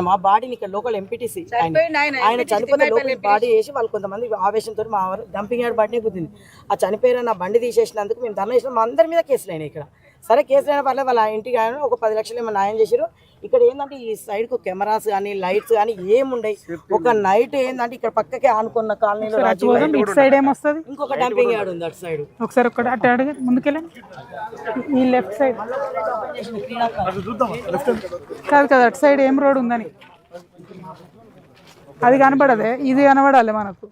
మా బాడీని ఇక్కడ లోకల్ ఎంపీటీసీ ఆయన చనిపోతే లోకల్ బాడీ వేసి వాళ్ళు కొంతమంది ఆవేశంతో మా డంపింగ్ యార్డ్ బాడీనే కుదింది. ఆ చనిపోయిన నా బండి తీసేసినందుకు మేము ధర్నా చేసినాం. మా అందరి మీద కేసులు అయినాయి. ఇక్కడ సరే కేసులు అయినా పర్లేదు, వాళ్ళ ఇంటికి ఆయన ఒక 10 లక్షలు ఏమో న్యాయం చేశారు. ఇక్కడ ఏంటంటే ఈ సైడ్కు కెమెరాస్ కానీ లైట్స్ కానీ ఏముండయి. ఒక నైట్ ఏంటంటే ఇక్కడ పక్కకే ఆనుకున్న కాలనీలో ఇంకొక డంపింగ్ యార్డ్ ఉంది అటు సైడ్. ఒకసారి ముందుకెళ్ళండి. ఈ లెఫ్ట్ సైడ్ కాదు కదా, అటు సైడ్ ఏం రోడ్ ఉందని అది కనపడదే, ఇది కనపడాలి మనకు.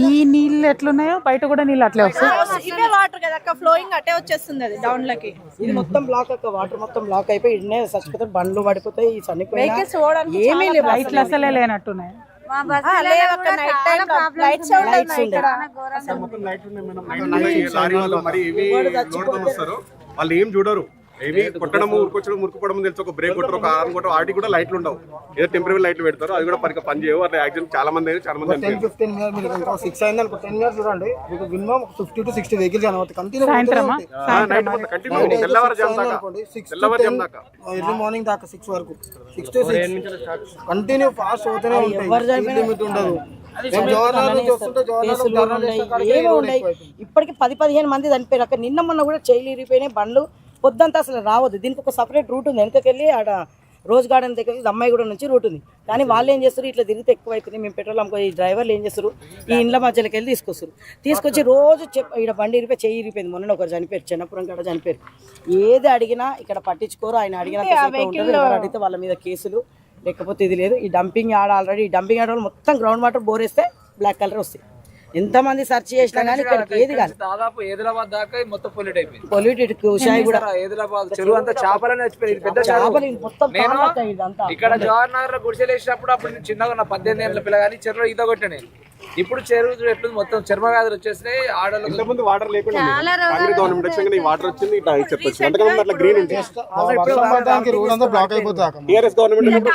ఈ నీళ్ళు ఎట్లున్నాయో బయట కూడా నీళ్ళు అట్లే వస్తాయి. ఇవే వాటర్ కదా అక్క, ఫ్లోయింగ్ అట్టే వచ్చేస్తుంది అది డౌన్ లకి. ఇది మొత్తం బ్లాక్ అక్క, వాటర్ మొత్తం బ్లాక్ అయిపోయి ఇన్నే చచ్చిపోతాయి, బండ్లు పడిపోతాయి. ఏమీ లేవు, లైట్లు అసలే లేనట్టున్నాయి. వాళ్ళు ఏం చూడరు, ఏవి కొట్టడము ఊరుకొచ్చడం మురుకుపోవడం తెలుసు. ఒక బ్రేక్ కొట్టరు, ఒక హార్న్ కొట్టరు, వాటికి కూడా లైట్లు ఉండవు. ఏదో టెంపరీ లైట్లు పెడతారు, అది కూడా పని చేయవు. అట్లా యాక్సిడెంట్ చాలా మంది 10-15 మినిట్స్ 6 అయింది అనుకో, 10 మినిట్స్ చూడండి, మీకు మినిమం 50 to 60 వెహికల్స్ కనబడతాయి కంటిన్యూ. ఎర్లీ మార్నింగ్ దాకా 6 వరకు, 6 to 6 కంటిన్యూ ఫాస్ట్ అవుతూనే ఉంటాయి. ఉండదు. ఇప్పటికి 10-15 మంది చనిపోయారు అక్కడ. నిన్న మొన్న కూడా చైలు ఇరిగిపోయినాయి బండ్లు. పొద్దంతా అసలు రావద్దు. దీనికి ఒక సపరేట్ రూట్ ఉంది, వెనకకెళ్ళి ఆడ రోజ్ గార్డెన్ దగ్గర అమ్మాయిగూడ నుంచి రూట్ ఉంది. కానీ వాళ్ళు ఏం చేస్తారు, ఇట్లా తిరిగితే ఎక్కువ అవుతుంది, మేము పెట్రోల్ అమ్ముకో. ఈ డ్రైవర్లు ఏం చేస్తారు, ఈ ఇండ్ల మధ్యలోకి వెళ్ళి తీసుకొచ్చి రోజు ఇక్కడ బండి ఇరిపోయి చెయ్యి ఇరిపోయింది. మొన్న ఒకరు చనిపోయారు, చిన్నపురం కాడ చనిపోయారు. ఏది అడిగినా ఇక్కడ పట్టించుకోరు. ఆయన అడిగిన అడిగితే వాళ్ళ మీద కేసులు, లేకపోతే ఇది లేదు. ఈ డంపింగ్ యార్డ్ ఆల్రెడీ, ఈ డంపింగ్ యార్డ్ మొత్తం గ్రౌండ్ వాటర్ బోర్ వేస్తే బ్లాక్ కలర్ వస్తాయి. ఎంతమంది సెర్చ్ చేసినా కానీ ఇక్కడికి ఏది కాదు. దాదాపు హైదరాబాద్ దాకా మొత్తం పొల్యూట్ అయిపోయింది. పొల్యూటెడ్ ఉషాయి కూడా హైదరాబాద్ చెరువు అంతా చేపలనే వచ్చిపోయింది. పెద్ద చేపలు ఇక్కడ జవహర్ నగర్ లో గుడిసెలు వేసినప్పుడు అప్పుడు చిన్నగా ఉన్న 18 ఏళ్ళ పిల్లగాని చెరువులో ఈత కొట్టా నేను. ఇప్పుడు చెరువు ఎట్లు మొత్తం చర్మ వ్యాధులు వచ్చేసినాయి. ఆడవాళ్ళు వాటర్ లేకుండా గవర్నమెంట్ వచ్చింది, వాటర్ వచ్చింది చెప్పచ్చు. అంతకన్నా అట్లా గ్రీన్ ఉంటుంది. టీఆర్ఎస్ గవర్నమెంట్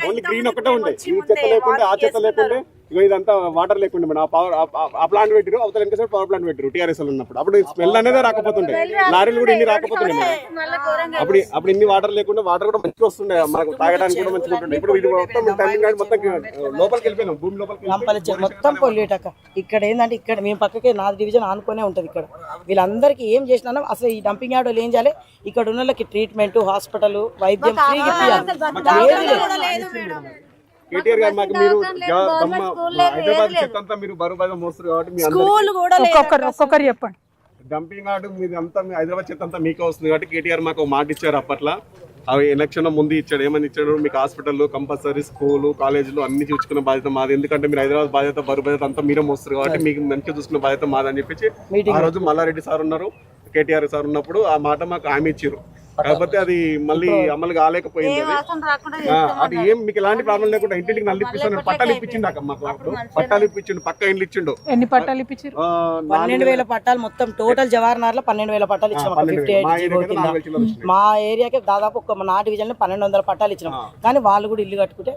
ఓన్లీ గ్రీన్ ఒకటే ఉండే, ఈ చెత్త లేకుండా ఆ చెత్త లేకుండా ఇదంతా వాటర్ లేకుండా మేడం. ఆ ప్లాంట్ పెట్టారు, అవతల ఇంకా సైడ్ పవర్ ప్లాంట్ పెట్టారు టీఆర్ఎస్ ఉన్నప్పుడు. అప్పుడు స్మెల్ అనేది రాకపోతుండే, లారీలు కూడా ఇన్ని రాకపోతుండే. అప్పుడు ఇన్ని వాటర్ లేకుండా వాటర్ కూడా మంచిగా వస్తుండే, మనకు తాగడానికి కూడా మంచిగా ఉంటుండే. ఇప్పుడు ఇది మొత్తం లోపలికి వెళ్ళిపోయినాం, భూమి లోపలికి మొత్తం పొల్యూట్ అక్క. ఇక్కడ ఏంటంటే ఇక్కడ మేము పక్కకే 4 డివిజన్ ఆనుకునే ఉంటుంది. ఇక్కడ వీళ్ళందరికీ ఏం చేసినా అసలు ఈ డంపింగ్ యార్డ్ వాళ్ళు ఏం చేయాలి, ఇక్కడ ఉన్న వాళ్ళకి ట్రీట్మెంట్, హాస్పిటల్, వైద్యం ఫ్రీగా కేటీఆర్ గారు మాకు మీరు హైదరాబాద్ చెత్తంతా మీరు బరువుగా మోస్తారు కాబట్టి ఒక్కొక్కరు చెప్పండి. డంపింగ్ యార్డ్ మీద అంతా హైదరాబాద్ చెత్తంతా మీకే వస్తుంది కాబట్టి కేటీఆర్ మాకు మాట ఇచ్చారు అప్పట్లో. అవి ఎలక్షన్ ముందు ఇచ్చాడు, ఏమని ఇచ్చాడు, మీకు హాస్పిటల్ కంపల్సరీ, స్కూలు, కాలేజీలు అన్ని చూసుకున్న బాధ్యత మాది. ఎందుకంటే మీరు హైదరాబాద్ బాధ్యత, బరువు బాధ్యత అంతా మీరే మోస్తారు కాబట్టి మీకు మంచిగా చూసుకున్న బాధ్యత మాదని చెప్పేసి ఆ రోజు మల్లారెడ్డి సార్ ఉన్నారు, కేటీఆర్ సార్ ఉన్నప్పుడు ఆ మాట మాకు హామీ ఇచ్చారు. కాకపోతే అది మళ్ళీ అమలు కాలేకపోయింది. అది ఏం మీకు ఎలాంటి ప్రాబ్లం లేకుండా ఇంటికి నల్లి ఇప్పిస్తాను, పట్టాలు ఇప్పించిండు అక్క మాకు. అప్పుడు పట్టాలు ఇప్పించిండు, పక్క ఇండ్లు ఇచ్చిండు. ఎన్ని పట్టాలు ఇప్పించారు? 12,000 పట్టాలు మొత్తం టోటల్ జవహర్ నగర్ లో 12,000 పట్టాలు ఇచ్చినాం. మా ఏరియాకి దాదాపు నా డివిజన్ లో 1,200 పట్టాలు ఇచ్చినాం. కానీ వాళ్ళు కూడా ఇల్లు కట్టుకుంటే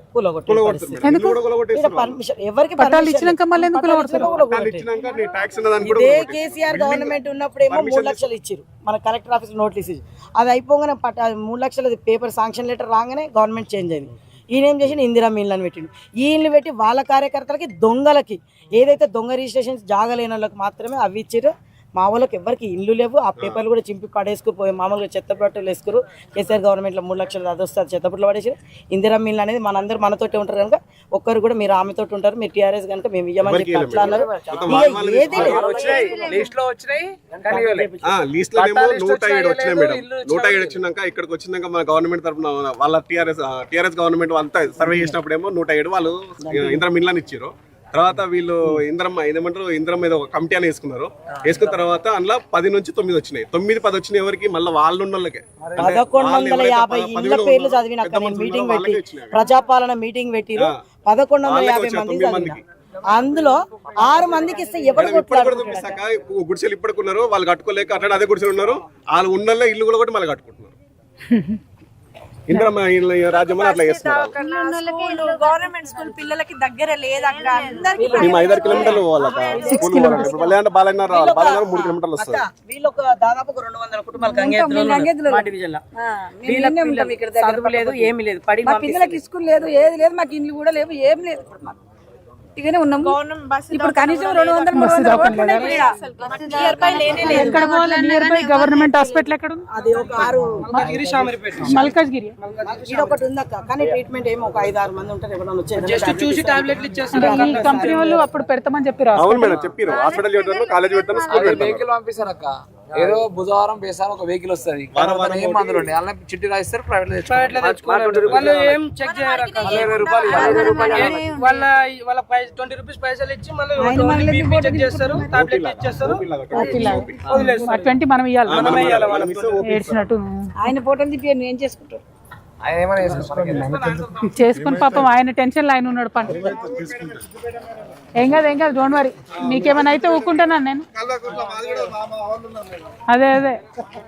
పర్మిషన్ ఎవరికి ఇదే కేసీఆర్ గవర్నమెంట్ ఉన్నప్పుడు ఏమో 3 లక్షలు ఇచ్చారు మన కలెక్టర్ ఆఫీస్ నోటీస్ ఇచ్చి. అది అయిపోగానే 3 లక్షల పేపర్ శాంక్షన్ లెటర్ రాగానే గవర్నమెంట్ చేంజ్ అయింది. ఈయన ఏం చేసి ఇందిరా ఇళ్ళని పెట్టిండు. ఈ ఇల్లు పెట్టి వాళ్ళ కార్యకర్తలకి, దొంగలకి, ఏదైతే దొంగ రిజిస్ట్రేషన్స్ జాగలేని వాళ్ళకి మాత్రమే అవి ఇచ్చారు. మా వాళ్ళకి ఎవరికి ఇల్లు లేవు. ఆ పేపర్లు కూడా చింపి పడేసుకుపోయి మామూలుగా చెత్తపట్టలు వేసుకురు. కేసీఆర్ గవర్నమెంట్లో 3 లక్షలు అది వస్తారు, చెత్తపట్లు పడేసారు. ఇందిరా ఇల్లు అనేది మనందరూ మనతోటి ఉంటారు కనుక ఒక్కరు కూడా మీరు ఆమెతోటి ఉంటారు, మీరు టీఆర్ఎస్ కనుక మేము ఇవ్వమని చెప్పి అట్లా అన్నారు. లీస్ట్ లో 107 వచ్చినాక ఇక్కడికి వచ్చినాక మన గవర్నమెంట్ తరఫున వాళ్ళ టీఆర్ఎస్ గవర్నమెంట్ అంతా సర్వే చేసినప్పుడు ఏమో 107 వాళ్ళు ఇందిరా ఇళ్ళని ఇచ్చారు. తర్వాత వీళ్ళు ఇంద్రమ్మ ఏదో ఒక కమిటీ అని వేసుకున్నారు. వేసుకున్న తర్వాత అందులో 10 నుంచి 9 వచ్చినాయి. 9-10 వచ్చినాయి ఎవరికి, మళ్ళీ వాళ్ళు ఉన్న వాళ్ళకే. 1150 ఇళ్ళ పేర్లు చదివినాక మీటింగ్ పెట్టి, ప్రజాపాలన మీటింగ్ పెట్టి 1150 మంది, అందులో 6 మందికి ఇస్తే గుడిసెలు ఇప్పటికున్నారు. వాళ్ళు కట్టుకోలేక అట్లా అదే గుడిసెలు ఉన్నారు. వాళ్ళు ఉన్న ఇల్లు కూడా మళ్ళీ కట్టుకుంటున్నారు. ఇందిరమ్మ రాజ్యం అట్లా చేస్తున్నారు గవర్నమెంట్ స్కూల్ పిల్లలకి దగ్గర లేదక్క అందరికి మేము 5 కిలోమీటర్లు పోవాలట స్కూల్ పోవాలంటే ఇప్పుడు మళ్ళీ బాలనగర్ రావాలి బాలనగర్ 3 కిలోమీటర్లు వస్తుంది వీళ్ళు ఒక దాదాపు 200 కుటుంబాలు గంగేత్తులు మా డివిజన్ లో చదువు లేదు ఏమీ లేదు పడి పిల్లలకి స్కూల్ లేదు ఏది లేదు మాకు ఇండ్లు కూడా లేవు ఏం లేదు ఇప్పుడు మాకు ఇకనే ఉన్నాము గవర్నమెంట్ బస్సు ఇప్పుడు కనీసం 200 300 ఓట్లు ఉన్నాయి ఇప్పుడు ఈడ. నియర్ బై లేనే లేదు ఎక్కడ పోవాలి నియర్ బై గవర్నమెంట్ హాస్పిటల్ ఎక్కడ ఉంది అది ఒక 6 మల్కాజ్గిరి ఈడ ఒకటి ఉందక్క కానీ ట్రీట్మెంట్ ఏమో ఒక 5-6 మంది ఉంటారు ఎవరైనా వచ్చేది చూసి టాబ్లెట్లు ఇచ్చేస్తారు అంటే ఈ కంపెనీ వాళ్ళు అప్పుడు పెడతామని చెప్పారు అవును మేడం చెప్పారు హాస్పిటల్ పెడతాను కాలేజ్ పెడతాను స్కూల్ పెడతాను వెహికల్ పంపిస్తారు అక్క ఏదో బుధవారం బేసారం ఒక వెహికల్ వస్తుంది ఏం మందులు ఉండే అలా చిట్టి రాయిస్తారు ప్రైవేట్ వాళ్ళు ఏం చెక్ చేయరు అక్క. 20 రూపాయలు వాళ్ళ వాళ్ళ 20 రూపీస్ పైసలు ఇచ్చి మళ్ళీ బీపీ చెక్ చేస్తారు టాబ్లెట్లు ఇచ్చేస్తారు వదిలేస్తారు. 20 మనం ఇవ్వాలి ఏడ్చినట్టు ఆయన ఫోటోలు తిప్పి ఏం చేసుకుంటారు ఆయన ఏమైనా చేసుకుంటారు చేసుకుని పాపం ఆయన టెన్షన్ ఆయన ఉన్నాడు పంట ఏం కాదు డోంట్ వరీ మీకేమైనా అయితే ఊరుకుంటాను నేను అదే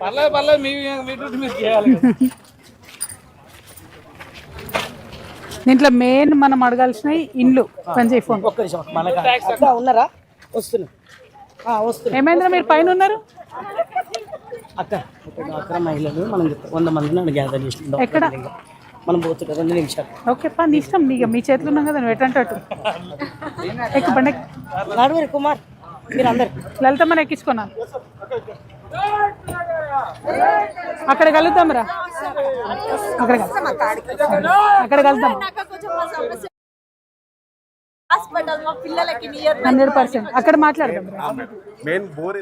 పర్లేదు మీ డ్యూటీ మీరు చేయాలి. దీంట్లో మెయిన్ మనం అడగాల్సిన ఇండ్లు పనిచేయి ఫోన్ ఒక్క నిమిషం మనకు అక్క ఉన్నారా వస్తున్నా ఏమైందిరా మీరు పైన ఉన్నారు అక్క ఒక డాక్టర్ మహిళలు మనం 100 మందిని గ్యాదర్ చేసి ఎక్కడ మనం పోతుంటాం 2 నిమిషాలు ఓకే పా నీ ఇష్టం మీ చేతులు ఉన్నాం కదా నువ్వు ఎట్టంటట్టు ఎక్కబండి నడువురి కుమార్ మీరు అందరు లలితమ్మని ఎక్కించుకున్నాను అక్కడ కలుద్దాం రా అక్కడ కలుద్దాం హాస్పిటల్ మా పిల్లలకి నియర్ 100% అక్కడ మాట్లాడదాం మెయిన్ బోర్